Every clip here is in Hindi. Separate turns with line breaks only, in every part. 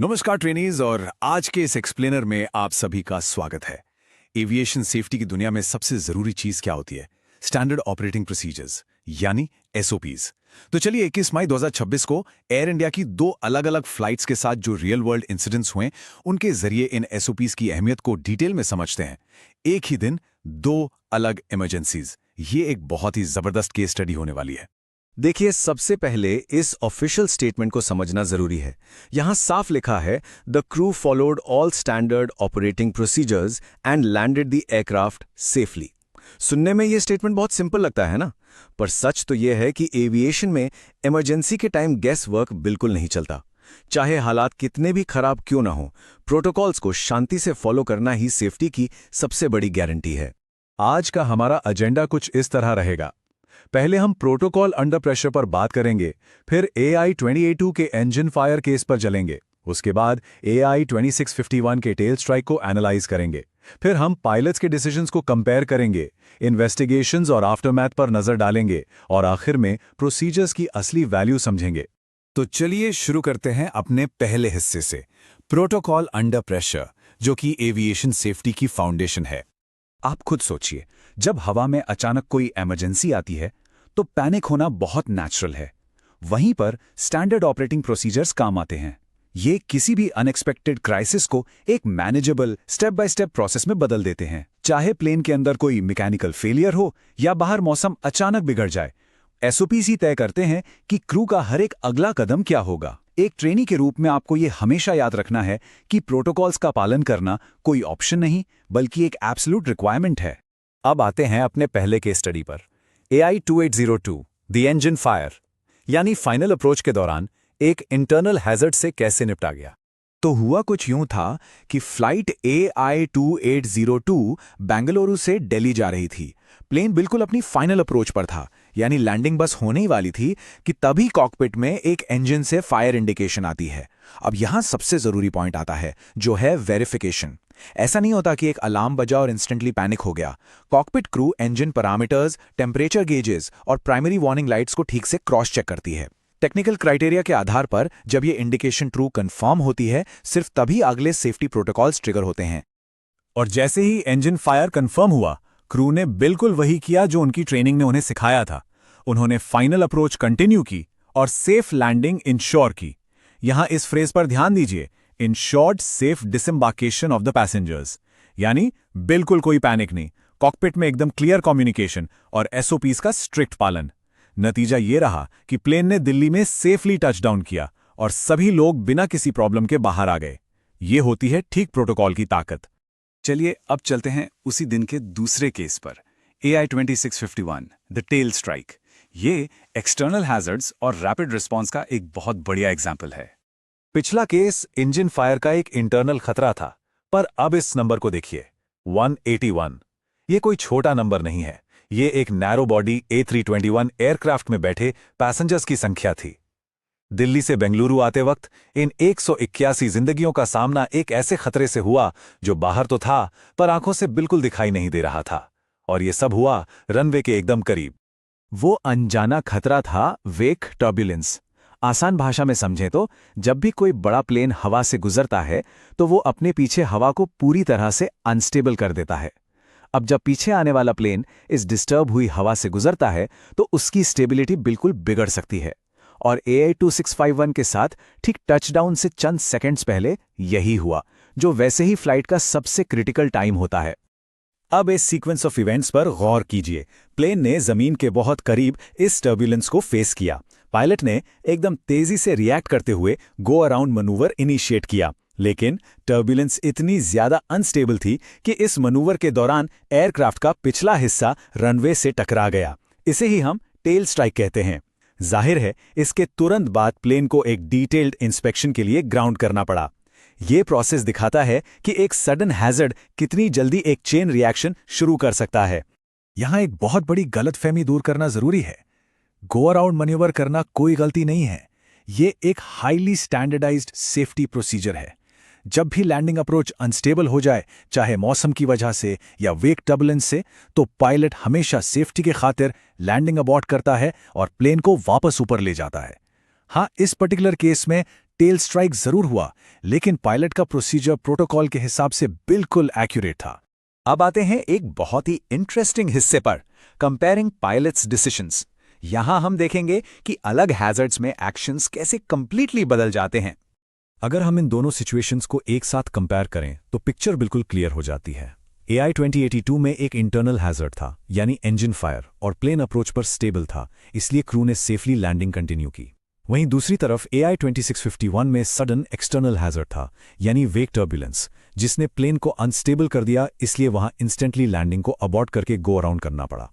नमस्कार ट्रेनीज, और आज के इस एक्सप्लेनर में आप सभी का स्वागत है। एविएशन सेफ्टी की दुनिया में सबसे जरूरी चीज क्या होती है? स्टैंडर्ड ऑपरेटिंग प्रोसीजर्स यानी एसओपीज। तो चलिए 21 मई 2026 को एयर इंडिया की दो अलग अलग फ्लाइट्स के साथ जो रियल वर्ल्ड इंसिडेंट्स हुए उनके जरिए इन एसओपीज की अहमियत को डिटेल में समझते हैं। एक ही दिन दो अलग इमरजेंसीज, ये एक बहुत ही जबरदस्त केस स्टडी होने वाली है।
देखिए, सबसे पहले इस ऑफिशियल स्टेटमेंट को समझना जरूरी है। यहां साफ लिखा है, the crew followed all standard operating procedures and landed the aircraft safely. सुनने में यह स्टेटमेंट बहुत सिंपल लगता है ना, पर सच तो यह है कि एविएशन में इमरजेंसी के टाइम गेस वर्क बिल्कुल नहीं चलता। चाहे हालात कितने भी खराब क्यों ना हो, प्रोटोकॉल्स को शांति से फॉलो करना ही सेफ्टी की सबसे बड़ी गारंटी है।
आज का हमारा एजेंडा कुछ इस तरह रहेगा। पहले हम प्रोटोकॉल अंडर प्रेशर पर बात करेंगे, फिर AI-20A2 के इंजन फायर केस पर चलेंगे, उसके बाद AI-2651 के टेल स्ट्राइक को एनालाइज करेंगे, फिर हम पायलट्स के डिसीजंस को कंपेयर करेंगे, इन्वेस्टिगेशंस और आफ्टरमैथ पर नजर डालेंगे, और आखिर में प्रोसीजर्स की असली वैल्यू समझेंगे। तो चलिए शुरू करते हैं अपने पहले हिस्से से, प्रोटोकॉल अंडर प्रेशर, जो कि एविएशन सेफ्टी की फाउंडेशन है। आप खुद सोचिए, जब हवा में अचानक कोई इमरजेंसी आती है तो पैनिक होना बहुत नेचुरल है। वहीं पर स्टैंडर्ड ऑपरेटिंग प्रोसीजर्स काम आते हैं। ये किसी भी अनएक्सपेक्टेड क्राइसिस को एक manageable step by step process में बदल देते हैं। चाहे प्लेन के अंदर कोई मैकेनिकल फेलियर हो या बाहर मौसम अचानक बिगड़ जाए, एसओपीस ही तय करते हैं कि क्रू का हर एक अगला कदम क्या होगा। एक ट्रेनी के रूप में आपको ये हमेशा याद रखना है कि प्रोटोकॉल्स का पालन करना कोई ऑप्शन नहीं, बल्कि एक एब्सोल्यूट रिक्वायरमेंट है। अब आते हैं अपने पहले केस स्टडी पर, AI-2802 द इंजन फायर, यानी फाइनल अप्रोच के दौरान एक इंटरनल हैजर्ड से कैसे निपटा गया। तो हुआ कुछ यूं था कि फ्लाइट AI-2802 बेंगलुरु से दिल्ली जा रही थी। प्लेन बिल्कुल अपनी फाइनल अप्रोच पर था, यानी लैंडिंग बस होने ही वाली थी कि तभी कॉकपिट में एक इंजन से फायर इंडिकेशन आती है। अब यहां सबसे जरूरी पॉइंट आता है, जो है वेरिफिकेशन। ऐसा नहीं होता कि एक अलार्म बजा और इंस्टेंटली पैनिक हो गया। Cockpit crew engine parameters, temperature gauges और प्राइमरी वार्निंग लाइट्स को ठीक से क्रॉस चेक करती है। टेक्निकल क्राइटेरिया के आधार पर जब ये इंडिकेशन ट्रू कंफर्म होती है, सिर्फ तभी अगले सेफ्टी प्रोटोकॉल्स ट्रिगर होते हैं। और जैसे ही इंजन फायर कंफर्म हुआ, क्रू ने बिल्कुल वही किया जो उनकी ट्रेनिंग ने उन्हें सिखाया था। उन्होंने फाइनल अप्रोच कंटिन्यू की और सेफ लैंडिंग इंश्योर की। यहां इस फ्रेज पर ध्यान दीजिए, ensured safe disembarkation of the passengers, यानी बिल्कुल कोई पैनिक नहीं, कॉकपिट में एकदम क्लियर कम्युनिकेशन और एसओपीज का स्ट्रिक्ट पालन। नतीजा ये रहा कि प्लेन ने दिल्ली में सेफली टचडाउन किया और सभी लोग बिना किसी प्रॉब्लम के बाहर आ गए। ये होती है ठीक प्रोटोकॉल की ताकत। चलिए अब चलते हैं उसी दिन के दूसरे केस पर, AI-2651 द टेल स्ट्राइक। ये एक्सटर्नल हैजर्ड्स और रैपिड रिस्पॉन्स का एक बहुत बढ़िया एग्जाम्पल है। पिछला केस इंजन फायर का एक इंटरनल खतरा था, पर अब इस नंबर को देखिए, 181। ये कोई छोटा नंबर नहीं है, ये एक नैरो बॉडी A321 एयरक्राफ्ट में बैठे पैसेंजर्स की संख्या थी। दिल्ली से बेंगलुरु आते वक्त इन 181 जिंदगियों का सामना एक ऐसे खतरे से हुआ जो बाहर तो था, पर आंखों से बिल्कुल दिखाई नहीं दे रहा था। और ये सब हुआ रनवे के एकदम करीब। वो अनजाना खतरा था वेक टर्बुलेंस। आसान भाषा में समझें तो, जब भी कोई बड़ा प्लेन हवा से गुजरता है तो वो अपने पीछे हवा को पूरी तरह से अनस्टेबल कर देता है। अब जब पीछे आने वाला प्लेन इस डिस्टर्ब हुई हवा से गुजरता है तो उसकी स्टेबिलिटी बिल्कुल बिगड़ सकती है। और AI-2651 के साथ ठीक टचडाउन से चंद सेकंड्स पहले यही हुआ, जो वैसे ही फ्लाइट का सबसे क्रिटिकल टाइम होता है। अब इस सीक्वेंस ऑफ इवेंट्स पर गौर कीजिए। प्लेन ने जमीन के बहुत करीब इस टर्बुलेंस को फेस किया। पायलट ने एकदम तेजी से रिएक्ट करते हुए गो अराउंड मनूवर इनिशिएट किया, लेकिन टर्बुलेंस इतनी ज्यादा अनस्टेबल थी कि इस मनूवर के दौरान एयरक्राफ्ट का पिछला हिस्सा रनवे से टकरा गया। इसे ही हम टेल स्ट्राइक कहते हैं। जाहिर है, इसके तुरंत बाद प्लेन को एक डिटेल्ड इंस्पेक्शन के लिए ग्राउंड करना पड़ा। यह प्रोसेस दिखाता है कि एक सडन हैजर्ड कितनी जल्दी एक चेन रिएक्शन शुरू कर सकता है। यहां एक बहुत बड़ी गलतफहमी दूर करना जरूरी है। गो अराउंड मैन्यूवर करना कोई गलती नहीं है, ये एक हाईली स्टैंडर्डाइज्ड सेफ्टी प्रोसीजर है। जब भी लैंडिंग अप्रोच अनस्टेबल हो जाए, चाहे मौसम की वजह से या वेक टर्बुलेंस से, तो पायलट हमेशा सेफ्टी के खातिर लैंडिंग अबॉर्ट करता है और प्लेन को वापस ऊपर ले जाता है। हाँ, इस पर्टिकुलर केस में टेल स्ट्राइक जरूर हुआ, लेकिन पायलट का प्रोसीजर प्रोटोकॉल के हिसाब से बिल्कुल एक्यूरेट था।
अब आते हैं एक बहुत ही इंटरेस्टिंग हिस्से पर, कंपेयरिंग पायलट्स डिसीजंस। यहां हम देखेंगे कि अलग हैजर्ड्स में एक्शंस कैसे कंप्लीटली बदल जाते हैं।
अगर हम इन दोनों सिचुएशंस को एक साथ कंपेयर करें तो पिक्चर बिल्कुल क्लियर हो जाती है। AI 2082 में एक इंटरनल हैजर्ड था, यानी इंजन फायर, और प्लेन अप्रोच पर स्टेबल था, इसलिए क्रू ने सेफली लैंडिंग कंटिन्यू की। वहीं दूसरी तरफ AI 2651 में सडन एक्सटर्नल हैजर्ड था, यानी वेक टर्बुलेंस, जिसने प्लेन को अनस्टेबल कर दिया, इसलिए वहां इंस्टेंटली लैंडिंग को अबॉर्ट करके गो अराउंड करना पड़ा।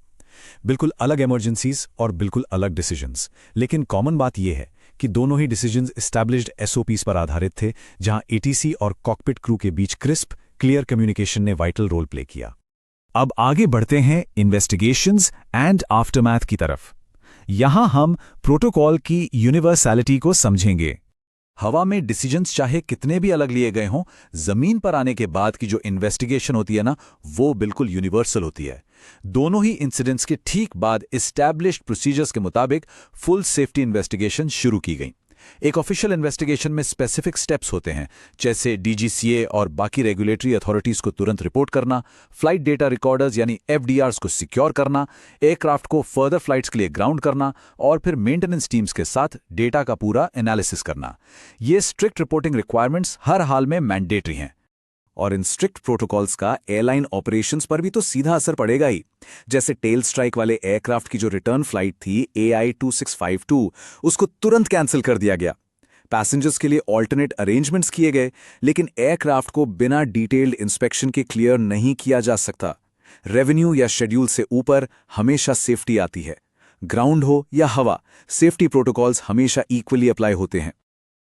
बिल्कुल अलग इमरजेंसीज और बिल्कुल अलग डिसीजंस, लेकिन कॉमन बात यह है कि दोनों ही डिसीजंस एस्टैब्लिश्ड SOPs पर आधारित थे, जहां ATC और कॉकपिट क्रू के बीच क्रिस्प, क्लियर कम्युनिकेशन ने वाइटल रोल प्ले किया। अब आगे बढ़ते हैं इन्वेस्टिगेशंस एंड आफ्टरमैथ की तरफ। यहां हम प्रोटोकॉल की यूनिवर्सैलिटी को समझेंगे।
हवा में डिसीजंस चाहे कितने भी अलग लिए गए हों, जमीन पर आने के बाद की जो इन्वेस्टिगेशन होती है ना, वो बिल्कुल यूनिवर्सल होती है। दोनों ही इंसिडेंट्स के ठीक बाद एस्टैब्लिश्ड प्रोसीजर्स के मुताबिक फुल सेफ्टी इन्वेस्टिगेशन शुरू की गई। एक ऑफिशियल इन्वेस्टिगेशन में स्पेसिफिक स्टेप्स होते हैं, जैसे DGCA और बाकी रेगुलेटरी अथॉरिटीज को तुरंत रिपोर्ट करना, फ्लाइट डेटा रिकॉर्डर्स यानी FDRs को सिक्योर करना, एयरक्राफ्ट को फर्दर फ्लाइट्स के लिए ग्राउंड करना और फिर मेंटेनेंस टीम्स के साथ डेटा का पूरा एनालिसिस करना। ये स्ट्रिक्ट रिपोर्टिंग रिक्वायरमेंट्स हर हाल में मैंडेटरी हैं। और इन स्ट्रिक्ट प्रोटोकॉल्स का एयरलाइन ऑपरेशंस पर भी तो सीधा असर पड़ेगा ही। जैसे टेल स्ट्राइक वाले एयरक्राफ्ट की जो रिटर्न फ्लाइट थी AI 2652, उसको तुरंत कैंसिल कर दिया गया। पैसेंजर्स के लिए ऑल्टरनेट अरेंजमेंट्स किए गए, लेकिन एयरक्राफ्ट को बिना डिटेल्ड इंस्पेक्शन के क्लियर नहीं किया जा सकता। रेवेन्यू या शेड्यूल से ऊपर हमेशा सेफ्टी आती है। ग्राउंड हो या हवा, सेफ्टी प्रोटोकॉल्स हमेशा इक्वली अप्लाई होते हैं।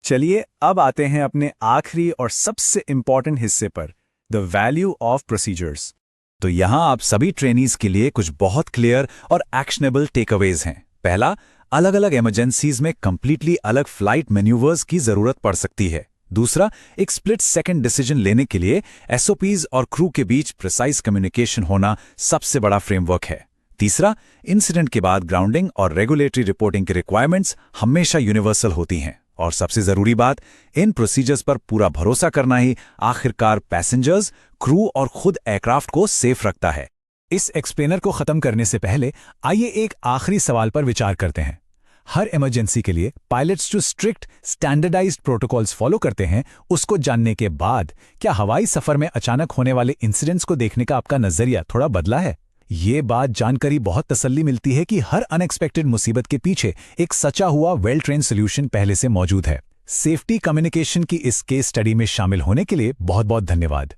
चलिए अब आते हैं अपने आखिरी और सबसे इंपॉर्टेंट हिस्से पर, द वैल्यू ऑफ प्रोसीजर्स। तो यहां आप सभी ट्रेनीज के लिए कुछ बहुत क्लियर और एक्शनेबल टेकअवेज हैं। पहला, अलग अलग इमरजेंसीज में कंप्लीटली अलग फ्लाइट मैन्यूवर्स की जरूरत पड़ सकती है। दूसरा, एक स्प्लिट सेकंड डिसीजन लेने के लिए SOPs और क्रू के बीच प्रिसाइज कम्युनिकेशन होना सबसे बड़ा फ्रेमवर्क है। तीसरा, इंसिडेंट के बाद ग्राउंडिंग और रेगुलेटरी रिपोर्टिंग की रिक्वायरमेंट्स हमेशा यूनिवर्सल होती हैं। और सबसे जरूरी बात, इन प्रोसीजर्स पर पूरा भरोसा करना ही आखिरकार पैसेंजर्स, क्रू और खुद एयरक्राफ्ट को सेफ रखता है। इस एक्सप्लेनर को खत्म करने से पहले आइए एक आखिरी सवाल पर विचार करते हैं। हर इमरजेंसी के लिए पायलट्स जो स्ट्रिक्ट स्टैंडर्डाइज्ड प्रोटोकॉल्स फॉलो करते हैं, उसको जानने के बाद क्या हवाई सफर में अचानक होने वाले इंसिडेंट्स को देखने का आपका नजरिया थोड़ा बदला है? ये बात जानकारी बहुत तसल्ली मिलती है कि हर अनएक्सपेक्टेड मुसीबत के पीछे एक सचा हुआ वेल ट्रेन सोल्यूशन पहले से मौजूद है। सेफ्टी कम्युनिकेशन की इस केस स्टडी में शामिल होने के लिए बहुत बहुत धन्यवाद।